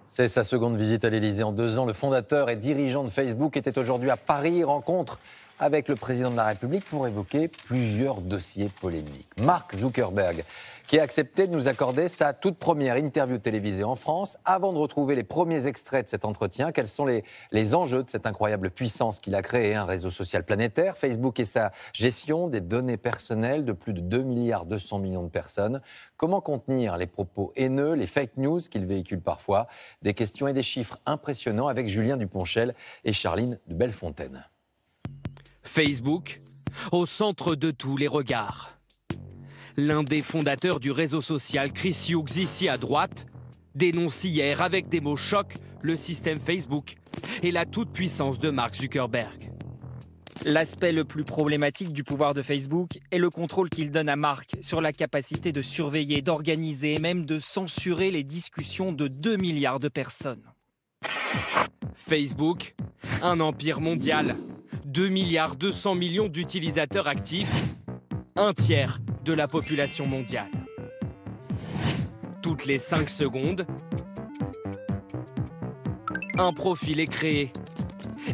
C'est sa seconde visite à l'Élysée en 2 ans. Le fondateur et dirigeant de Facebook était aujourd'hui à Paris, rencontre avec le président de la République pour évoquer plusieurs dossiers polémiques. Mark Zuckerberg, qui a accepté de nous accorder sa toute première interview télévisée en France. Avant de retrouver les premiers extraits de cet entretien, quels sont les enjeux de cette incroyable puissance qu'il a créée, un réseau social planétaire, Facebook, et sa gestion des données personnelles de plus de 2,2 milliards de personnes. Comment contenir les propos haineux, les fake news qu'il véhicule parfois? Des questions et des chiffres impressionnants avec Julien Duponchel et Charline de Bellefontaine. Facebook, au centre de tous les regards. L'un des fondateurs du réseau social, Chris Hughes, ici à droite, dénonce hier avec des mots chocs le système Facebook et la toute-puissance de Mark Zuckerberg. L'aspect le plus problématique du pouvoir de Facebook est le contrôle qu'il donne à Mark sur la capacité de surveiller, d'organiser et même de censurer les discussions de 2 milliards de personnes. Facebook, un empire mondial, 2,2 milliards d'utilisateurs actifs, un tiers de la population mondiale. Toutes les 5 secondes, un profil est créé.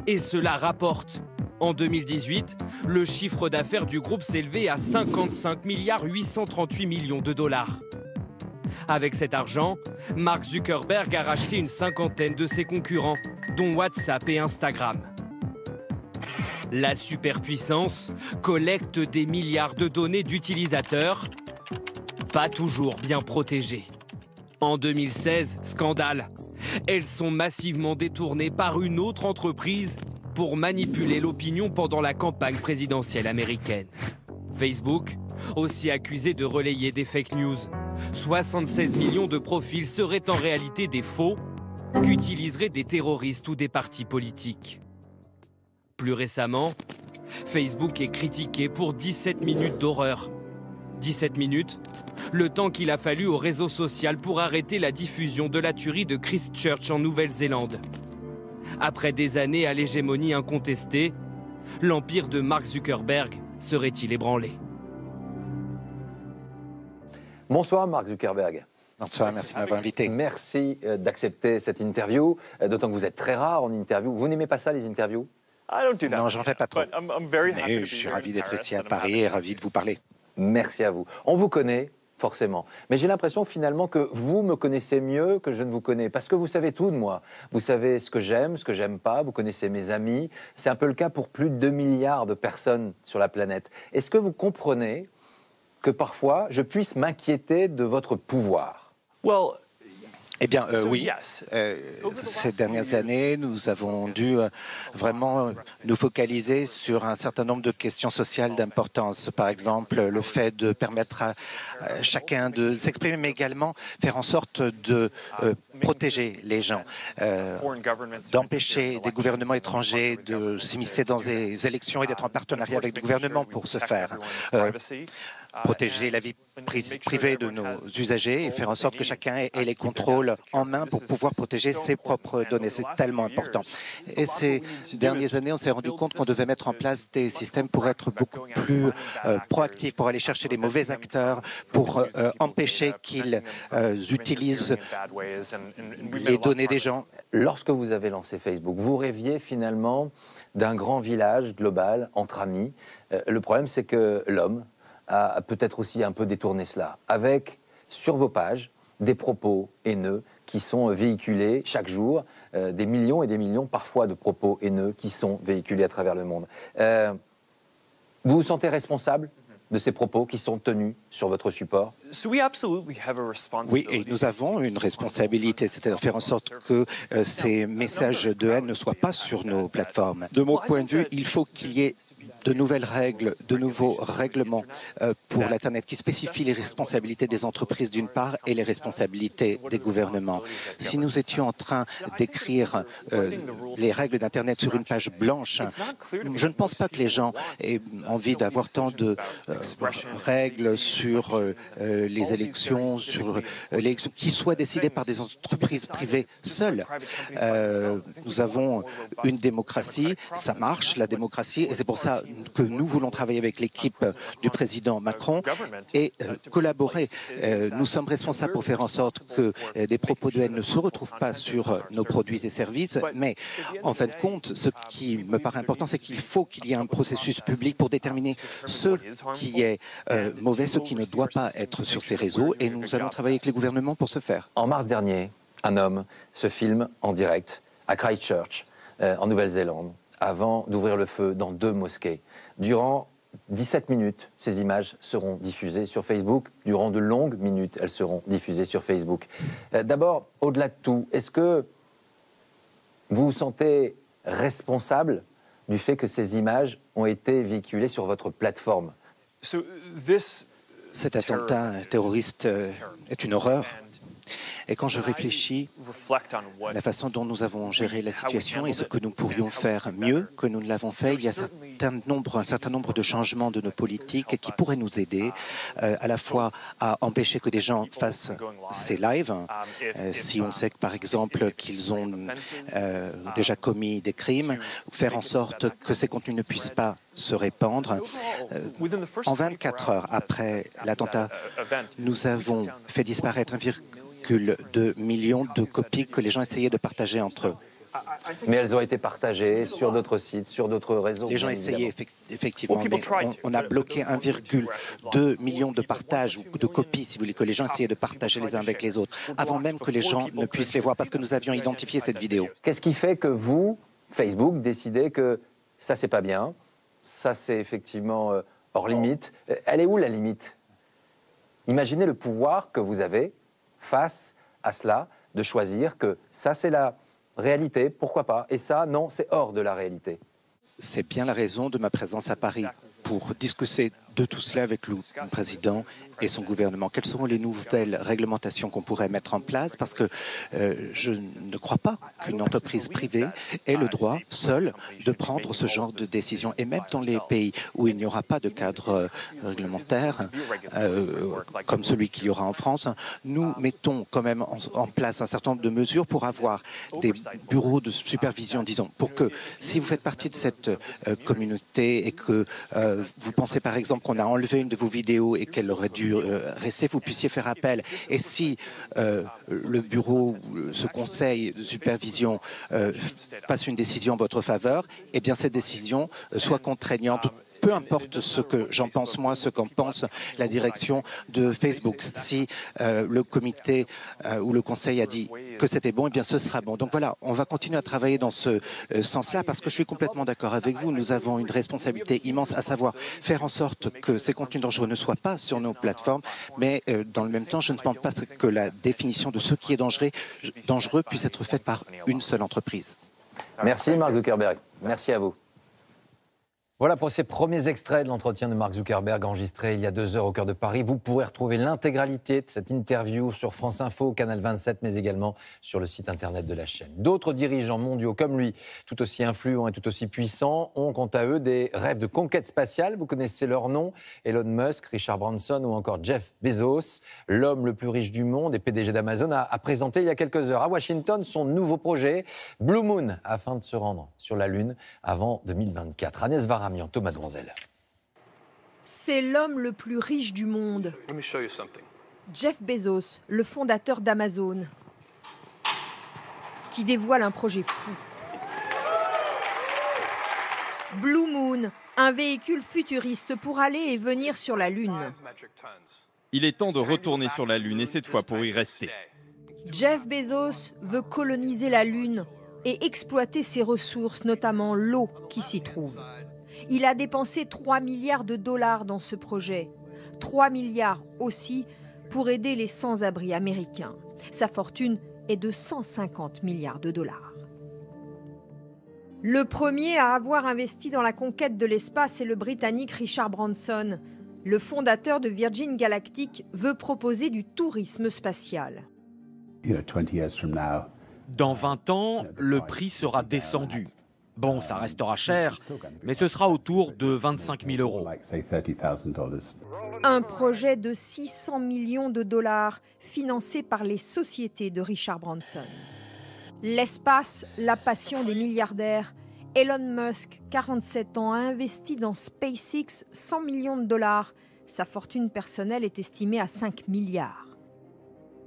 Et cela rapporte. En 2018, le chiffre d'affaires du groupe s'élevait à 55,838 milliards de dollars. Avec cet argent, Mark Zuckerberg a racheté une cinquantaine de ses concurrents, dont WhatsApp et Instagram. La superpuissance collecte des milliards de données d'utilisateurs, pas toujours bien protégées. En 2016, scandale. Elles sont massivement détournées par une autre entreprise pour manipuler l'opinion pendant la campagne présidentielle américaine. Facebook, aussi accusé de relayer des fake news. 76 millions de profils seraient en réalité des faux qu'utiliseraient des terroristes ou des partis politiques. Plus récemment, Facebook est critiqué pour 17 minutes d'horreur. 17 minutes, le temps qu'il a fallu au réseau social pour arrêter la diffusion de la tuerie de Christchurch en Nouvelle-Zélande. Après des années à l'hégémonie incontestée, l'empire de Mark Zuckerberg serait-il ébranlé? Bonsoir Mark Zuckerberg. Bonsoir, merci de m'avoir invité. Merci d'accepter cette interview, d'autant que vous êtes très rare en interview. Vous n'aimez pas ça, les interviews? Non, j'en fais pas trop. Mais je suis ravi d'être ici à Paris et ravi de vous parler. Merci à vous. On vous connaît, forcément. Mais j'ai l'impression finalement que vous me connaissez mieux que je ne vous connais. Parce que vous savez tout de moi. Vous savez ce que j'aime pas. Vous connaissez mes amis. C'est un peu le cas pour plus de 2 milliards de personnes sur la planète. Est-ce que vous comprenez que parfois je puisse m'inquiéter de votre pouvoir? Eh bien, oui. Ces dernières années, nous avons dû vraiment nous focaliser sur un certain nombre de questions sociales d'importance. Par exemple, le fait de permettre à chacun de s'exprimer, mais également faire en sorte de protéger les gens, d'empêcher des gouvernements étrangers de s'immiscer dans des élections et d'être en partenariat avec des gouvernements pour ce faire. Protéger la vie privée de nos usagers et faire en sorte que chacun ait les contrôles en main pour pouvoir protéger ses propres données. C'est tellement important. Et ces dernières années, on s'est rendu compte qu'on devait mettre en place des systèmes pour être beaucoup plus proactifs, pour aller chercher les mauvais acteurs, pour empêcher qu'ils utilisent les données des gens. Lorsque vous avez lancé Facebook, vous rêviez finalement d'un grand village global entre amis. Le problème, c'est que l'homme a peut-être aussi un peu détourné cela, avec sur vos pages des propos haineux qui sont véhiculés chaque jour, des millions et des millions parfois de propos haineux qui sont véhiculés à travers le monde. Vous vous sentez responsable de ces propos qui sont tenus sur votre support? Oui, et nous avons une responsabilité, c'est-à-dire faire en sorte que ces messages de haine ne soient pas sur nos plateformes. De mon point de vue, il faut qu'il y ait de nouvelles règles, de nouveaux règlements pour l'Internet qui spécifient les responsabilités des entreprises d'une part et les responsabilités des gouvernements. Si nous étions en train d'écrire les règles d'Internet sur une page blanche, je ne pense pas que les gens aient envie d'avoir tant de règles sur les élections, sur l'élection qui soient décidées par des entreprises privées seules. Nous avons une démocratie, ça marche, la démocratie, et c'est pour ça que nous voulons travailler avec l'équipe du président Macron et collaborer. Nous sommes responsables pour faire en sorte que des propos de haine ne se retrouvent pas sur nos produits et services, mais en fin de compte, ce qui me paraît important, c'est qu'il faut qu'il y ait un processus public pour déterminer ce qui est mauvais, ce qui ne doit pas être sur ces réseaux, et nous allons travailler avec les gouvernements pour ce faire. En mars dernier, un homme se filme en direct à Christchurch, en Nouvelle-Zélande, avant d'ouvrir le feu dans 2 mosquées. Durant 17 minutes, ces images seront diffusées sur Facebook. Durant de longues minutes, elles seront diffusées sur Facebook. D'abord, au-delà de tout, est-ce que vous vous sentez responsable du fait que ces images ont été véhiculées sur votre plateforme? Cet attentat terroriste est une horreur. Et quand je réfléchis à la façon dont nous avons géré la situation et ce que nous pourrions faire mieux que nous ne l'avons fait, il y a un certain nombre de changements de nos politiques qui pourraient nous aider à la fois à empêcher que des gens fassent ces lives, si on sait que, par exemple qu'ils ont déjà commis des crimes, faire en sorte que ces contenus ne puissent pas se répandre. En 24 heures après l'attentat, nous avons fait disparaître 1,2 million de copies que les gens essayaient de partager entre eux. Mais elles ont été partagées sur d'autres sites, sur d'autres réseaux. Les gens essayaient effectivement, mais on a bloqué 1,2 million de partages ou de copies, si vous voulez, que les gens essayaient de partager les uns avec les autres, avant même que les gens ne puissent les voir, parce que nous avions identifié cette vidéo. Qu'est-ce qui fait que vous, Facebook, décidez que ça, c'est pas bien, ça, c'est effectivement hors limite? Elle est où la limite? Imaginez le pouvoir que vous avez face à cela, de choisir que ça, c'est la réalité, pourquoi pas, et ça, non, c'est hors de la réalité. C'est bien la raison de ma présence à Paris, pour discuter de tout cela avec le président et son gouvernement. Quelles seront les nouvelles réglementations qu'on pourrait mettre en place? Parce que je ne crois pas qu'une entreprise privée ait le droit seule de prendre ce genre de décision. Et même dans les pays où il n'y aura pas de cadre réglementaire, comme celui qu'il y aura en France, nous mettons quand même en place un certain nombre de mesures pour avoir des bureaux de supervision, disons, pour que si vous faites partie de cette communauté et que vous pensez par exemple qu'on a enlevé une de vos vidéos et qu'elle aurait dû rester, vous puissiez faire appel. Et si le bureau, ce conseil de supervision passe une décision en votre faveur, eh bien cette décision soit contraignante. Peu importe ce que j'en pense moi, ce qu'en pense la direction de Facebook. Si le comité ou le conseil a dit que c'était bon, eh bien ce sera bon. Donc voilà, on va continuer à travailler dans ce sens-là parce que je suis complètement d'accord avec vous. Nous avons une responsabilité immense, à savoir faire en sorte que ces contenus dangereux ne soient pas sur nos plateformes, mais dans le même temps, je ne pense pas que la définition de ce qui est dangereux puisse être faite par une seule entreprise. Merci Mark Zuckerberg. Merci à vous. Voilà pour ces premiers extraits de l'entretien de Mark Zuckerberg enregistré il y a 2 heures au cœur de Paris. Vous pourrez retrouver l'intégralité de cette interview sur France Info, Canal 27, mais également sur le site internet de la chaîne. D'autres dirigeants mondiaux comme lui, tout aussi influents et tout aussi puissants, ont quant à eux des rêves de conquête spatiale. Vous connaissez leurs noms, Elon Musk, Richard Branson ou encore Jeff Bezos. L'homme le plus riche du monde et PDG d'Amazon a présenté il y a quelques heures à Washington son nouveau projet, Blue Moon, afin de se rendre sur la Lune avant 2024. Agnès Varamian, Thomas Donzel. C'est l'homme le plus riche du monde. Jeff Bezos, le fondateur d'Amazon, qui dévoile un projet fou. Blue Moon, un véhicule futuriste pour aller et venir sur la Lune. Il est temps de retourner sur la Lune et cette fois pour y rester. Jeff Bezos veut coloniser la Lune et exploiter ses ressources, notamment l'eau qui s'y trouve. Il a dépensé 3 milliards de dollars dans ce projet. 3 milliards aussi pour aider les sans-abri américains. Sa fortune est de 150 milliards de dollars. Le premier à avoir investi dans la conquête de l'espace est le Britannique Richard Branson. Le fondateur de Virgin Galactic veut proposer du tourisme spatial. Dans 20 ans, le prix sera descendu. Bon, ça restera cher, mais ce sera autour de 25 000 €. Un projet de 600 millions de dollars financé par les sociétés de Richard Branson. L'espace, la passion des milliardaires Elon Musk, 47 ans, a investi dans SpaceX 100 millions de dollars. Sa fortune personnelle est estimée à 5 milliards.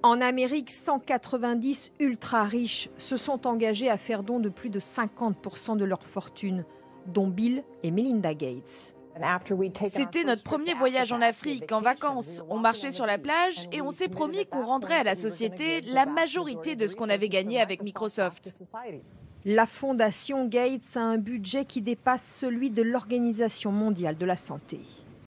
En Amérique, 190 ultra-riches se sont engagés à faire don de plus de 50% de leur fortune, dont Bill et Melinda Gates. C'était notre premier voyage en Afrique, en vacances. On marchait sur la plage et on s'est promis qu'on rendrait à la société la majorité de ce qu'on avait gagné avec Microsoft. La fondation Gates a un budget qui dépasse celui de l'Organisation mondiale de la santé.